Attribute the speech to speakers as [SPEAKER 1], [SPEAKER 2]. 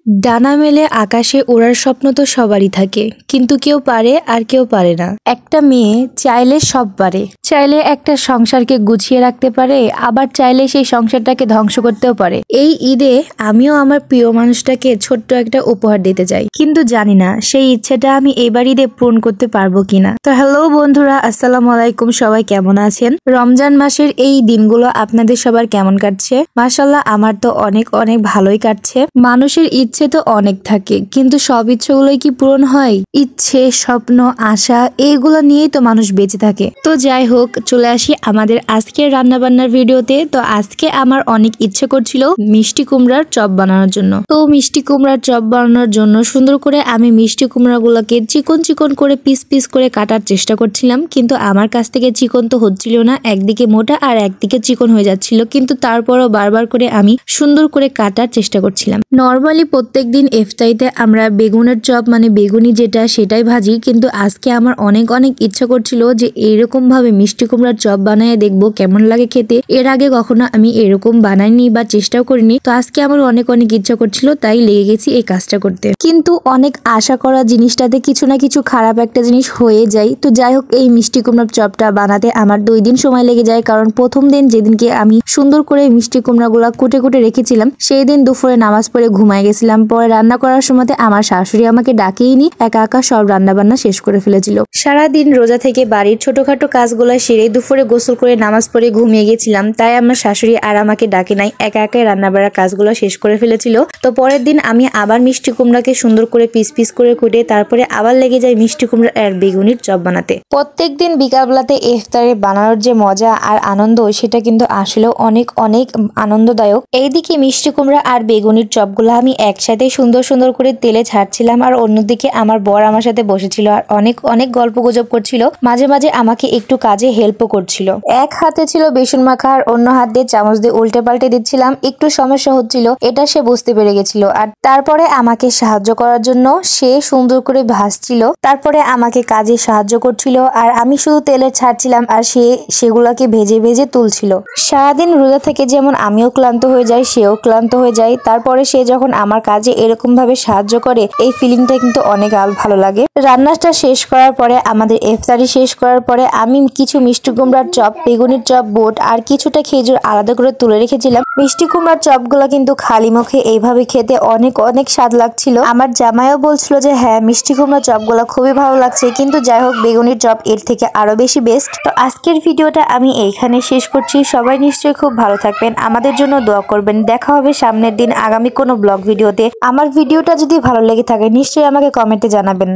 [SPEAKER 1] ডানা মেলে আকাশে ওড়ার স্বপ্ন তো সবারই থাকে, কিন্তু কেউ পারে আর কেউ পারে না। একটা মেয়ে চাইলে সব পারে, চাইলে একটা সংসারকে গুছিয়ে রাখতে পারে, আবার চাইলে সেই সংসারটাকে ধ্বংস করতেও পারে। এই ঈদে আমিও আমার প্রিয় মানুষটাকে ছোট্ট একটা উপহার দিতে চাই, কিন্তু জানি না সেই ইচ্ছেটা আমি এবার ঈদে পূরণ করতে পারবো কিনা। তো হ্যালো বন্ধুরা, আসসালামু আলাইকুম। সবাই কেমন আছেন? রমজান মাসের এই দিনগুলো আপনাদের সবার কেমন কাটছে? মাশাআল্লাহ, আমার তো অনেক অনেক ভালোই কাটছে। মানুষের ইচ্ছে তো অনেক থাকে, কিন্তু সব ইচ্ছেগুলোই কি পূরণ হয়? ইচ্ছে, স্বপ্ন, আশা এইগুলো নিয়েই তো মানুষ বেঁচে থাকে। তো যাই হোক, চলে আসি আমাদের আজকের রান্না বান্নার ভিডিওতে। তো আজকে আমার অনেক ইচ্ছে করছিল মিষ্টি কুমড়ার চপ বানানোর জন্য। তো মিষ্টি কুমড়ার চপ বানানোর জন্য সুন্দর করে আমি মিষ্টি কুমড়াগুলোকে চিকন চিকন করে পিস পিস করে কাটার চেষ্টা করছিলাম, কিন্তু আমার কাছ থেকে চিকন তো হচ্ছিল না। একদিকে মোটা আর একদিকে চিকন হয়ে যাচ্ছিল, কিন্তু তারপরও বারবার করে আমি সুন্দর করে কাটার চেষ্টা করছিলাম। নর্মালি প্রত্যেকদিন ইফতারিতে আমরা বেগুনের চপ মানে বেগুনি যেটা সেটাই ভাজি, কিন্তু আজকে আমার অনেক অনেক ইচ্ছা করছিল যে এরকম ভাবে মিষ্টি কুমড়ার চপ বানায় দেখবো কেমন লাগে খেতে। এর আগে কখনো আমি এরকম বানাইনি বা চেষ্টাও করিনি। তো আজকে আমার অনেক অনেক ইচ্ছা করছিল, তাই লেগে গেছি এই কাজটা করতে। কিন্তু অনেক আশা করা জিনিসটাতে কিছু না কিছু খারাপ একটা জিনিস হয়ে যায়। তো যাই হোক, এই মিষ্টি কুমড়ার চপটা বানাতে আমার 2 দিন সময় লেগে যায়, কারণ প্রথম দিন যেদিনকে আমি সুন্দর করে মিষ্টি কুমড়াগুলা কুটে কুটে রেখেছিলাম, সেই দিন দুপুরে নামাজ পড়ে ঘুমায় গেছিলাম। পরে রান্না করার সময় আমার শাশুড়ি আমাকে ডাকেইনি, একা একা সব রান্না বান্না শেষ করে ফেলেছিল। সারাদিন রোজা থেকে বাড়ির ছোটখাটো কাজগুলো সেরে দুপুরে গোসল করে নামাজ পড়ে ঘুমিয়ে গেছিলাম, তাই আমার শাশুড়ি আর আমাকে ডাকে নাই, একা একাই রান্না বাড়ার কাজগুলো শেষ করে ফেলেছিল। তো পরের দিন আমি আবার মিষ্টি কুমড়াকে সুন্দর করে পিস পিস করে কুটে তারপরে আবার লেগে যায় মিষ্টি কুমড়া আর বেগুনির চপ বানাতে। প্রত্যেকদিন বিকালবেলাতে ইফতারে বানানোর যে মজা আর আনন্দ, সেটা কিন্তু আসলেও অনেক অনেক আনন্দদায়ক। এইদিকে মিষ্টি কুমড়া আর বেগুনির চপগুলো আমি একসাথে সুন্দর সুন্দর করে তেলে ছাড়ছিলাম, আর অন্যদিকে আমার বর আমার সাথে বসেছিল আর অনেক অনেক গল্প গুজব করছিল, মাঝে মাঝে আমাকে একটু কাজে হেল্পও করছিল। এক হাতে ছিল বেসন মাখা আর অন্য হাত দিয়ে চামচ দিয়ে উল্টে পাল্টে দিচ্ছিলাম। একটু সমস্যা হচ্ছিল, এটা সে বুঝতে পেরে গেছিল, আর তারপরে আমাকে সাহায্য করার জন্য সে সুন্দর করে ভাজছিল, তারপরে আমাকে কাজে সাহায্য করছিল, আর আমি শুধু তেলে ছাড়ছিলাম আর সে সেগুলোকে ভেজে ভেজে তুলছিল। সারাদিন রোজা থেকে যেমন আমিও ক্লান্ত হয়ে যাই, সেও ক্লান্ত হয়ে যায়, তারপরে সে যখন আমার কাজে এরকম ভাবে সাহায্য করে, এই ফিলিংটা কিন্তু অনেক ভালো লাগে। রান্নাটা শেষ করার পরে, আমাদের ইফতারি শেষ করার পরে আমি কিছু মিষ্টি কুমড়ার চপ, বেগুনির চপ, বোট আর কিছুটা খেজুর আলাদা করে তুলে রেখেছিলাম। মিষ্টি কুমড়ার চপগুলো কিন্তু খালি মুখে এইভাবে খেতে অনেক অনেক স্বাদ লাগছিল। আমার জামাইও বলছিল যে হ্যাঁ, মিষ্টি কুমড়ার চপগুলো খুবই ভালো লাগছে, কিন্তু যাই হোক, বেগুনির চপ এর থেকে আরো বেশি বেস্ট। তো আজকের ভিডিওটা আমি এইখানে শেষ করছি। সবাই নিশ্চয়ই খুব ভালো থাকবেন, আমাদের জন্য দোয়া করবেন। দেখা হবে সামনের দিন আগামী কোনো ব্লগ ভিডিওতে। আমার ভিডিওটা যদি ভালো লেগে থাকে নিশ্চয়ই আমাকে কমেন্টে জানাবেন।